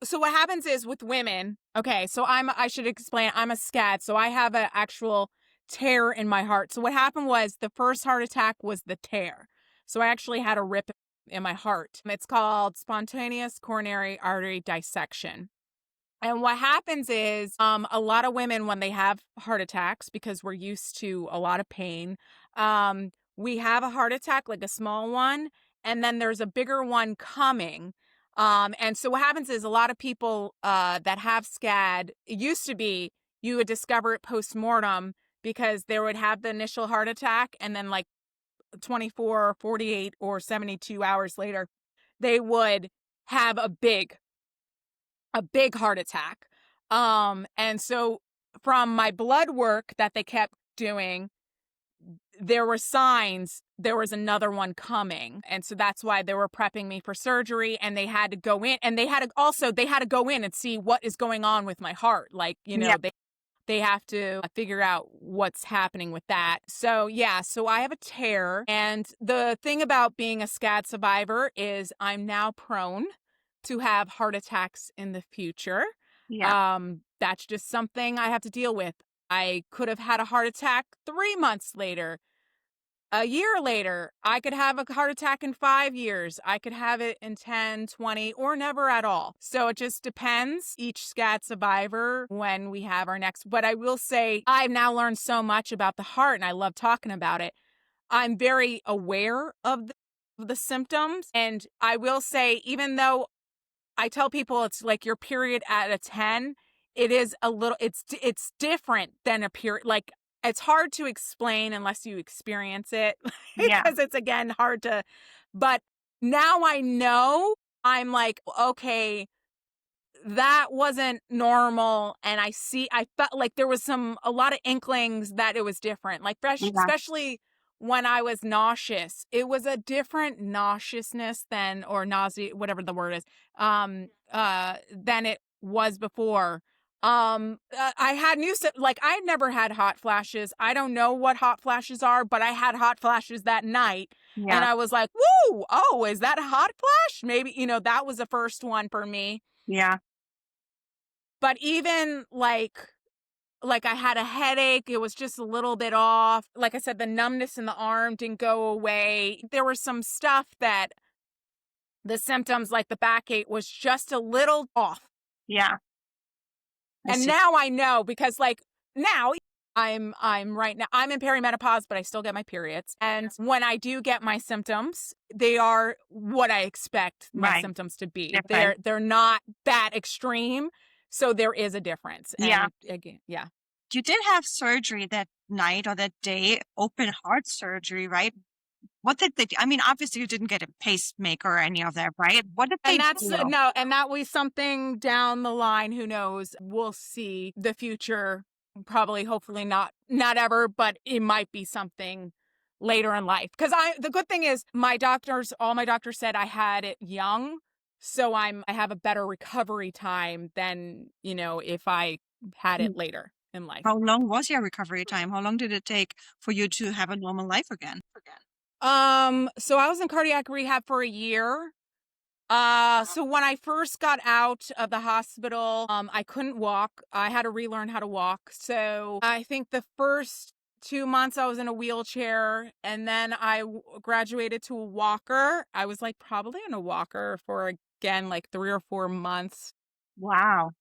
So what happens is with women, okay, so I should explain, I'm a SCAD, so I have an actual tear in my heart. So what happened was the first heart attack was the tear. So I actually had a rip in my heart. It's called spontaneous coronary artery dissection. And what happens is a lot of women, when they have heart attacks, because we're used to a lot of pain, we have a heart attack, like a small one, and then there's a bigger one coming. And so what happens is a lot of people that have SCAD, it used to be you would discover it post-mortem because they would have the initial heart attack, and then like 24, 48, or 72 hours later, they would have a big heart attack. And so from my blood work that they kept doing, there were signs there was another one coming. And so that's why they were prepping me for surgery, and they had to go in, and they had to go in and see what is going on with my heart. Like,
Yeah.
they have to figure out what's happening with that. So yeah, so I have a tear. And the thing about being a SCAD survivor is I'm now prone to have heart attacks in the future.
Yeah.
That's just something I have to deal with. I could have had a heart attack 3 months later. A year later, I could have a heart attack in 5 years. I could have it in 10, 20, or never at all. So it just depends each SCAD survivor when we have our next. But I will say, I've now learned so much about the heart, and I love talking about it. I'm very aware of the symptoms. And I will say, even though I tell people it's like your period at a 10, it is a little, it's different than a period. Like, it's hard to explain unless you experience it,
Yeah.
because it's, again, hard to, but now I know. I'm like, okay, that wasn't normal. And I felt like there was a lot of inklings that it was different. Like,
Yeah.
especially when I was nauseous, it was a different nauseousness or nausea, whatever the word is, than it was before. I had like, I'd never had hot flashes. I don't know what hot flashes are, but I had hot flashes that night. And
Yeah.
I was like, woo, oh, is that a hot flash? Maybe, that was the first one for me.
Yeah.
But even like I had a headache, it was just a little bit off. Like I said, the numbness in the arm didn't go away. There was some stuff that the symptoms, like the backache, was just a little off.
Yeah.
And now I know, because like now I'm right now, I'm in perimenopause, but I still get my periods. And when I do get my symptoms, they are what I expect my symptoms to be. They're not that extreme. So there is a difference.
Yeah.
And again, yeah.
You did have surgery that night or that day, open heart surgery, right? What did they do? I mean, obviously you didn't get a pacemaker or any of that, right? What did they do?
No, and that was something down the line. Who knows? We'll see the future. Probably, hopefully not ever, but it might be something later in life. Because the good thing is all my doctors said I had it young. So I have a better recovery time than, if I had it later in life.
How long was your recovery time? How long did it take for you to have a normal life again?
So I was in cardiac rehab for a year. So when I first got out of the hospital, I couldn't walk. I had to relearn how to walk. So I think the first 2 months I was in a wheelchair, and then I graduated to a walker. I was like probably in a walker for, again, like 3 or 4 months.
Wow.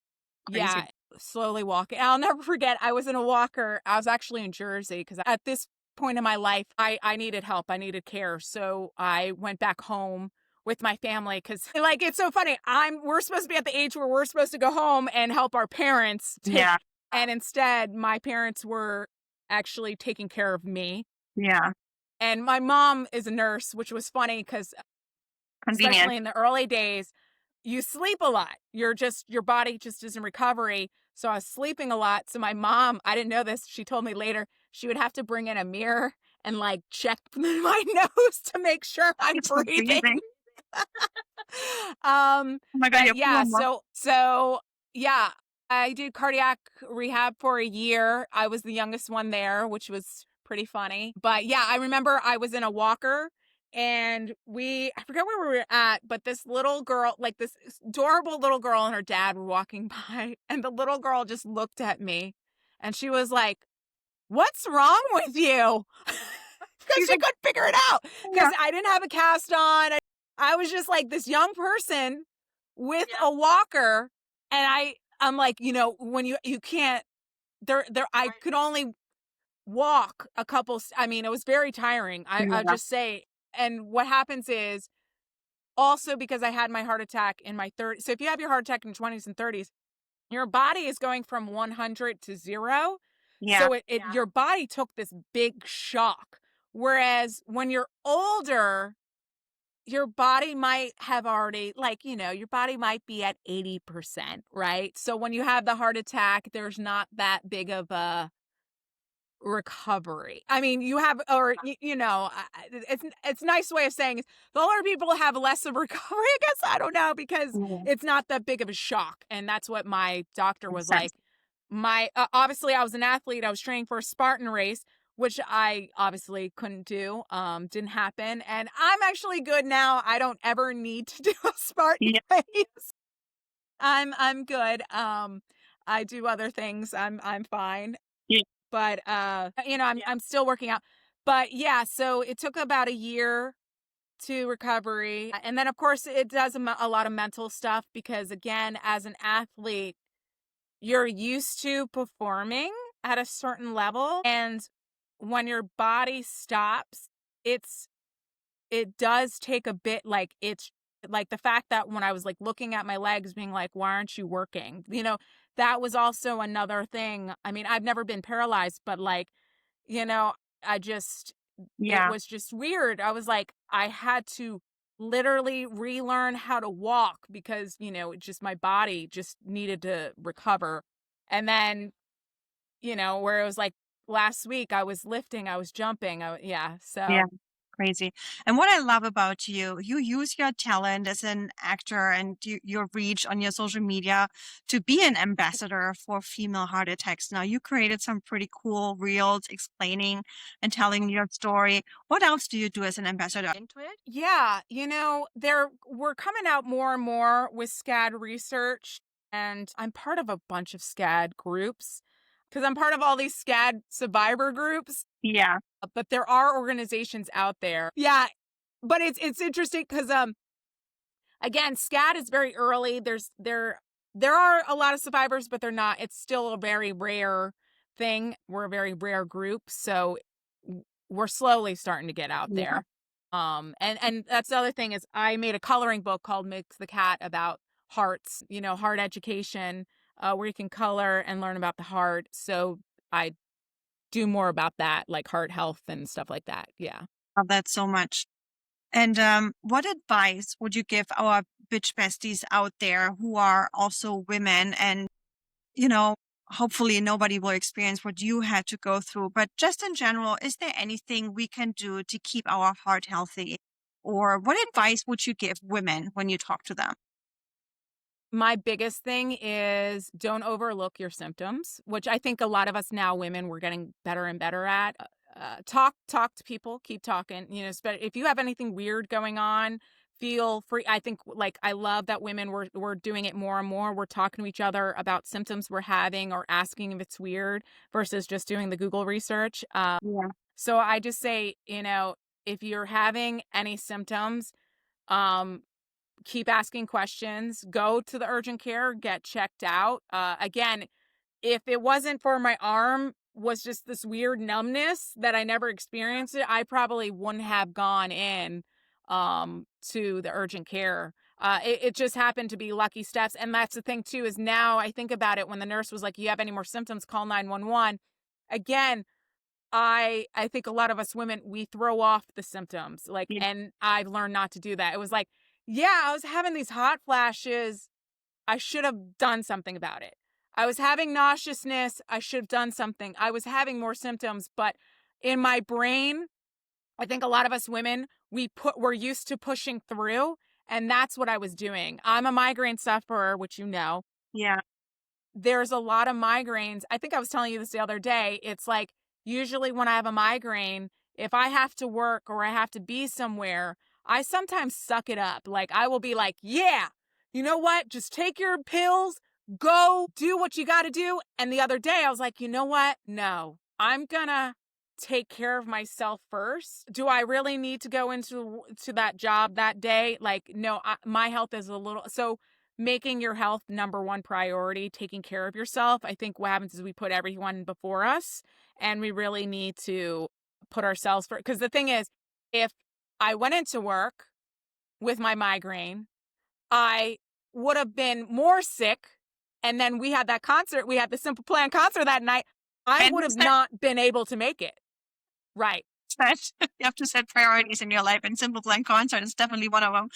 Crazy.
Yeah, slowly walking. I'll never forget, I was in a walker. I was actually in Jersey, because at this point in my life, I needed help. I needed care. So I went back home with my family, because like, it's so funny. We're supposed to be at the age where we're supposed to go home and help our parents. And instead, my parents were actually taking care of me.
Yeah.
And my mom is a nurse, which was funny, because especially in the early days, you sleep a lot. Your body just is in recovery. So I was sleeping a lot. So my mom, I didn't know this, she told me later, she would have to bring in a mirror and like check my nose to make sure I'm breathing.
Oh my God,
yeah. So yeah, I did cardiac rehab for a year. I was the youngest one there, which was pretty funny. But yeah, I remember I was in a walker, and I forget where we were at, but this little girl, like this adorable little girl, and her dad were walking by, and the little girl just looked at me, and she was like, "What's wrong with you?" Because she couldn't figure it out, because I didn't have a cast on. I was just like this young person with a walker, and I'm like, when you can't, I could only walk a couple. I mean, it was very tiring. I'll just say. And what happens is, also because I had my heart attack in my 30s. So if you have your heart attack in your 20s and 30s, your body is going from 100 to 0.
Yeah.
So your body took this big shock. Whereas when you're older, your body might have already, like, your body might be at 80%, right? So when you have the heart attack, there's not that big of a recovery. I mean, you have, or you know, it's a nice way of saying it. The older people have less of recovery, I guess. I don't know, because
Yeah.
it's not that big of a shock, and that's what my doctor
Makes
was
sense.
like. My obviously, I was an athlete. I was training for a Spartan race, which I obviously couldn't do. Didn't happen, and I'm actually good now. I don't ever need to do a Spartan
Yeah.
race. I'm good. I do other things. I'm fine.
Yeah.
But you know, I'm still working out. But yeah, so it took about a year to recovery. And then of course it does a lot of mental stuff, because again, as an athlete, you're used to performing at a certain level, and when your body stops, it's it does take a bit, like, it's like the fact that when I was, like, looking at my legs being like, "Why aren't you working?" You know, that was also another thing. I mean, I've never been paralyzed, but, like, you know, I just it
Yeah.
was just weird. I was like, I had to literally relearn how to walk because, you know, it just my body just needed to recover. And then, you know, where it was like last week I was lifting, I was jumping. Yeah,
Yeah.
so
Crazy. And what I love about you, you use your talent as an actor and your reach on your social media to be an ambassador for female heart attacks. Now, you created some pretty cool reels explaining and telling your story. What else do you do as an ambassador? Into it?
yeah, you know, we're coming out more and more with SCAD research, and I'm part of a bunch of SCAD groups because I'm part of all these SCAD survivor groups.
Yeah.
But there are organizations out there. Yeah, but it's interesting because again, SCAD is very early. There are a lot of survivors, but they're not. It's still a very rare thing. We're a very rare group, so we're slowly starting to get out
Yeah.
there. And that's the other thing is I made a coloring book called Mix the Cat about hearts. You know, heart education, where you can color and learn about the heart. So I do more about that, like heart health and stuff like that. Yeah.
Love that so much. And what advice would you give our bitch besties out there who are also women and, you know, hopefully nobody will experience what you had to go through, but just in general, is there anything we can do to keep our heart healthy? Or what advice would you give women when you talk to them?
My biggest thing is don't overlook your symptoms, which I think a lot of us now women we're getting better and better at. Talk to people, keep talking. You know, if you have anything weird going on, feel free. I think like I love that women we're doing it more and more. We're talking to each other about symptoms we're having or asking if it's weird versus just doing the Google research.
Yeah.
So I just say, you know, if you're having any symptoms, um, keep asking questions, go to the urgent care, get checked out. Again, if it wasn't for my arm was just this weird numbness that I never experienced it, I probably wouldn't have gone in to the urgent care. It just happened to be lucky steps. And that's the thing too, is now I think about it when the nurse was like, you have any more symptoms, call 911. Again, I think a lot of us women, we throw off the symptoms, like,
Yeah.
and I've learned not to do that. It was like, yeah, I was having these hot flashes. I should have done something about it. I was having nauseousness. I should have done something. I was having more symptoms, but in my brain, I think a lot of us women, we're used to pushing through, and that's what I was doing. I'm a migraine sufferer, which you know.
Yeah.
There's a lot of migraines. I think I was telling you this the other day. It's like usually when I have a migraine, if I have to work or I have to be somewhere, I sometimes suck it up. Like I will be like, yeah, you know what? Just take your pills, go do what you got to do. And the other day I was like, you know what? No, I'm gonna take care of myself first. Do I really need to go to that job that day? Like, no, my health is a little so making your health number one priority, taking care of yourself. I think what happens is we put everyone before us and we really need to put ourselves first. Because the thing is, if I went into work with my migraine, I would have been more sick. And then we had that concert, we had the Simple Plan concert that night. I
And
would have not been able to make it. Right.
you have to set priorities in your life, and Simple Plan Concert is definitely one of them.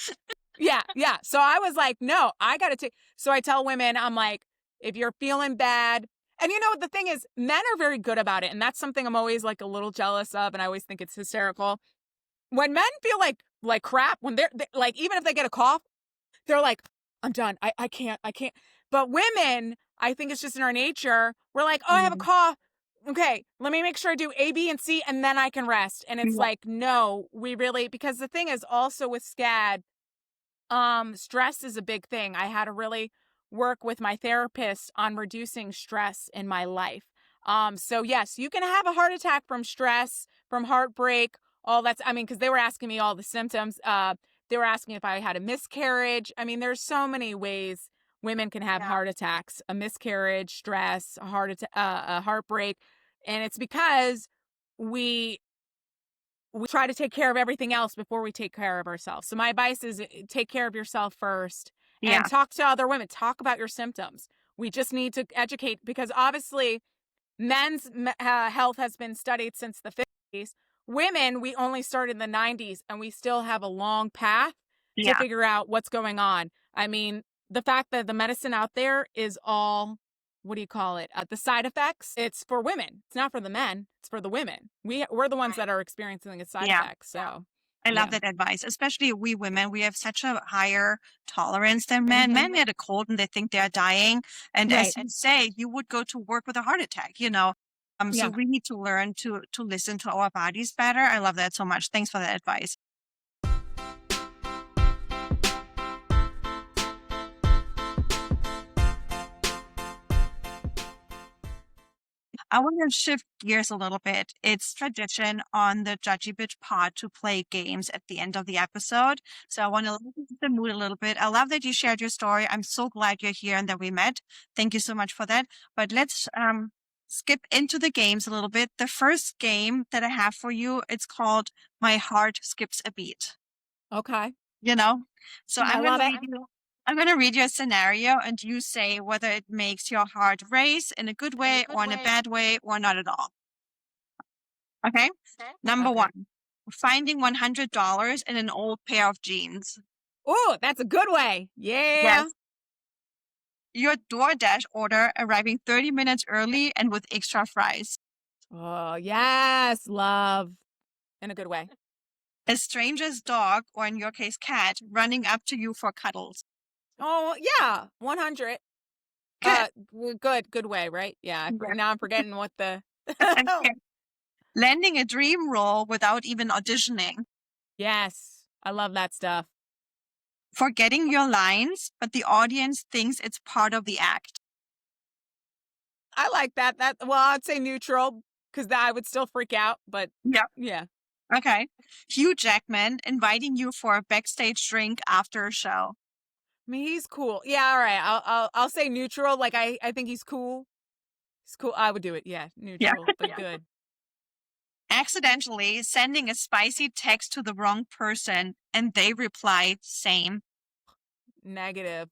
Yeah, yeah. So I was like, no, I got to take. So I tell women, I'm like, if you're feeling bad, And the thing is, men are very good about it. And that's something I'm always like a little jealous of. And I always think it's hysterical. When men feel like crap, when they're like, even if they get a cough, they're like, I'm done. I can't. But women, I think it's just in our nature. We're like, oh, I have a cough. Okay, let me make sure I do A, B, and C, and then I can rest. And it's like, no, we really, because the thing is also with SCAD, stress is a big thing. I had to really work with my therapist on reducing stress in my life. So yes, you can have a heart attack from stress, from heartbreak, all that's, I mean, because they were asking me all the symptoms. They were asking if I had a miscarriage. I mean, there's so many ways women can have heart attacks: a miscarriage, stress, a heartbreak, and it's because we try to take care of everything else before we take care of ourselves. So my advice is take care of yourself first and talk to other women. Talk about your symptoms. We just need to educate, because obviously men's health has been studied since the 50s. Women, we only started in the 90s, and we still have a long path to figure out what's going on. I mean, the fact that the medicine out there is all, what do you call it? The side effects, it's for women. It's not for the men. It's for the women. We're the ones that are experiencing the side effects. So
I love that advice, especially we women. We have such a higher tolerance than men. Men get a cold and they think they're dying. And as you say, you would go to work with a heart attack, So we need to learn to listen to our bodies better. I love that so much. Thanks for that advice. I want to shift gears a little bit. It's tradition on the Judgy Bitch Pod to play games at the end of the episode. So I want to lighten the mood a little bit. I love that you shared your story. I'm so glad you're here and that we met. Thank you so much for that. But let's skip into the games a little bit. The first game that I have for you, it's called My Heart Skips a Beat.
Okay.
So I'm going to read you a scenario, and you say whether it makes your heart race in a good way or in a bad way or not at all. Okay? Number one, finding $100 in an old pair of jeans.
Oh, that's a good way. Yeah.
Yes. Your DoorDash order arriving 30 minutes early and with extra fries.
Oh, yes. Love. In a good way.
A stranger's dog, or in your case, cat, running up to you for cuddles.
Oh, yeah. 100. Good way, right? Yeah. Now I'm forgetting what the.
Landing a dream role without even auditioning.
Yes. I love that stuff.
Forgetting your lines, but the audience thinks it's part of the act.
I like that. Well, I'd say neutral, because I would still freak out, but yeah.
Okay. Hugh Jackman inviting you for a backstage drink after a show.
I mean, he's cool. Yeah, all right. I'll say neutral. Like I think he's cool. He's cool. I would do it. Yeah, neutral, but good.
Accidentally sending a spicy text to the wrong person and they reply, same.
Negative.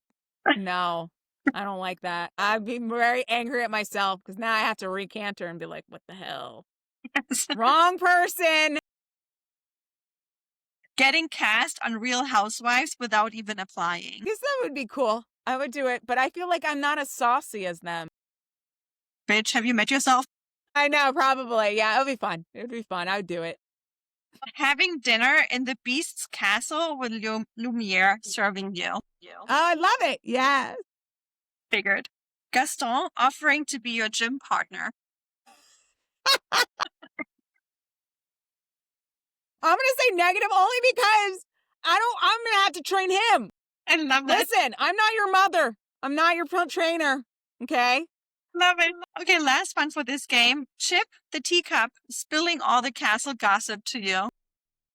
No, I don't like that. I'd be very angry at myself because now I have to recanter and be like, what the hell? Wrong person.
Getting cast on Real Housewives without even applying.
I guess that would be cool. I would do it, but I feel like I'm not as saucy as them.
Bitch, have you met yourself?
I know, probably. Yeah, it would be fun. It would be fun. I would do it.
Having dinner in the Beast's castle with Lumiere serving you.
Oh, I love it. Yes.
Figured. Gaston offering to be your gym partner.
I'm going to say negative only because I'm going to have to train him.
I love that.
Listen, I'm not your mother. I'm not your trainer. Okay?
Love it. Okay, last one for this game. Chip the teacup, spilling all the castle gossip to you.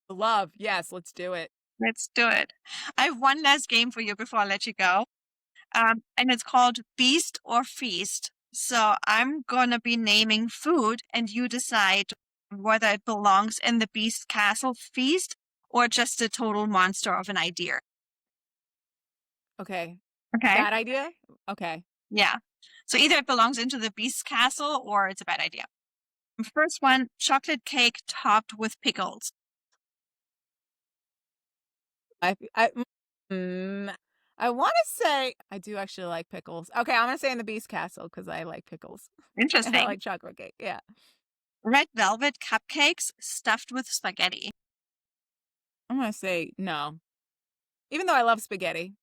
Love. Yes, let's do it.
Let's do it. I have one last game for you before I let you go. And it's called Beast or Feast. So I'm going to be naming food and you decide whether it belongs in the Beast Castle feast or just a total monster of an idea.
Okay.
Okay.
Bad idea? Okay.
Yeah. So either it belongs into the Beast's castle or it's a bad idea. First one, chocolate cake topped with pickles.
I want to say I do actually like pickles. Okay, I'm going to say in the Beast Castle because I like pickles. And I
Interesting.
like chocolate cake. Yeah.
Red velvet cupcakes stuffed with spaghetti.
I'm going to say no. Even though I love spaghetti.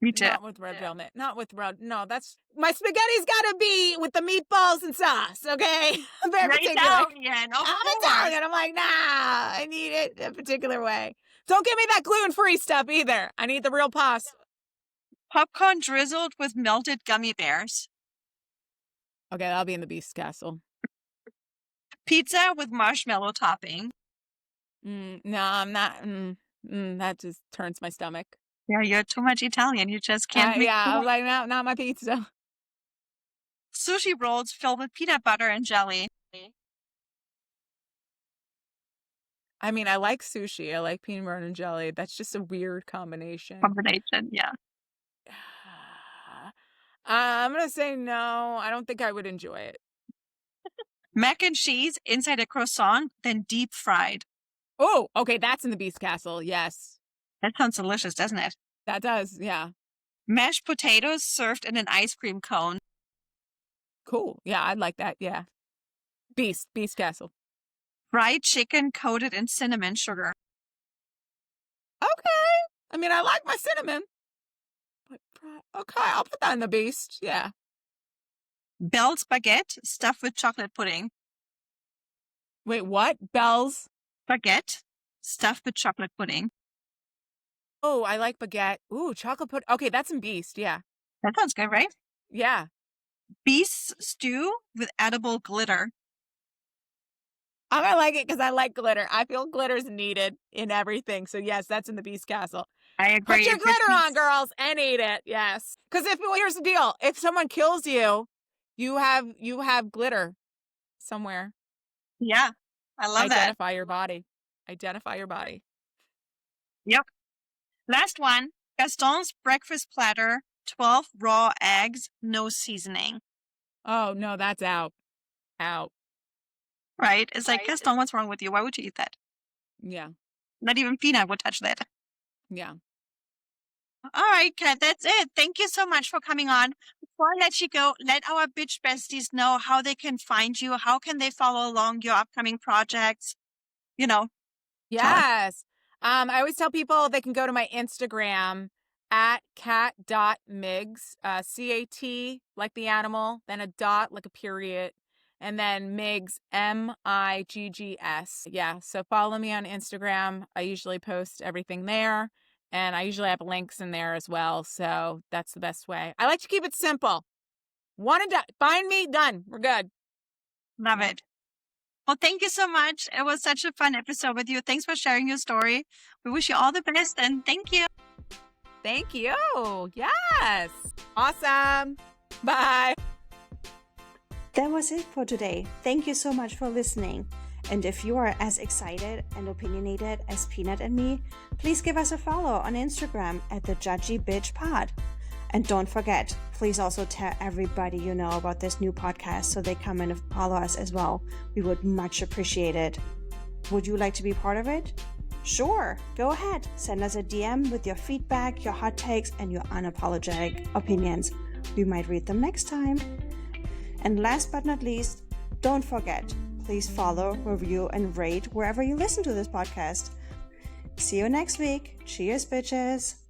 Me too.
Not with red velvet. Not with red. No, that's my spaghetti's got to be with the meatballs and sauce. Okay, I'm very
You're
particular.
Italian. Of
I'm
course.
Italian. I'm like, nah, I need it a particular way. Don't give me that gluten-free stuff either. I need the real pasta.
Popcorn drizzled with melted gummy bears.
Okay, that'll be in the Beast Castle.
Pizza with marshmallow topping.
No, I'm not. That just turns my stomach.
Yeah, you're too much Italian. You just can't make
Yeah, I was like, no, not my pizza.
Sushi rolls filled with peanut butter and jelly.
I mean, I like sushi. I like peanut butter and jelly. That's just a weird combination.
Yeah.
I'm going to say no. I don't think I would enjoy it.
Mac and cheese inside a croissant, then deep fried.
Oh, okay. That's in the Beast Castle. Yes.
That sounds delicious, doesn't it?
That does. Yeah.
Mashed potatoes served in an ice cream cone.
Cool. Yeah, I'd like that. Yeah. Beast Castle.
Fried chicken coated in cinnamon sugar.
Okay. I mean, I like my cinnamon. But okay, I'll put that in the Beast. Yeah.
Bell's baguette stuffed with chocolate pudding.
Wait, what? Bell's
baguette stuffed with chocolate pudding.
Oh, I like baguette. Ooh, chocolate pudding. Okay, that's in Beast. Yeah.
That sounds good, right?
Yeah.
Beast stew with edible glitter.
I'm gonna like it because I like glitter. I feel glitter's needed in everything. So yes, that's in the Beast Castle.
I agree.
Put your glitter on, girls, and eat it. Yes. Because here's the deal: if someone kills you, you have glitter somewhere.
Yeah, I love that.
Identify your body. Identify your body.
Yep. Last one: Gaston's breakfast platter, 12 raw eggs, no seasoning.
Oh no, that's out. Out.
Right? It's like, Gaston, what's wrong with you? Why would you eat that?
Yeah.
Not even Peanut would touch that.
Yeah.
All right, Kat, that's it. Thank you so much for coming on. Before I let you go, let our bitch besties know how they can find you. How can they follow along your upcoming projects? You know.
Yes. I always tell people they can go to my Instagram at cat.migs, C-A-T, like the animal, then a dot, like a period, and then Migs, M-I-G-G-S. Yeah, so follow me on Instagram. I usually post everything there, and I usually have links in there as well, so that's the best way. I like to keep it simple. One and done. Find me, done. We're good.
Love it. Well, thank you so much. It was such a fun episode with you. Thanks for sharing your story. We wish you all the best, and thank you.
Thank you. Yes. Awesome. Bye.
That was it for today. Thank you so much for listening. And if you are as excited and opinionated as Peanut and me, please give us a follow on Instagram at the Judgy Bitch Pod. And don't forget, please also tell everybody you know about this new podcast so they come and follow us as well. We would much appreciate it. Would you like to be part of it? Sure, go ahead. Send us a DM with your feedback, your hot takes, and your unapologetic opinions. We might read them next time. And last but not least, don't forget, please follow, review, and rate wherever you listen to this podcast. See you next week. Cheers, bitches.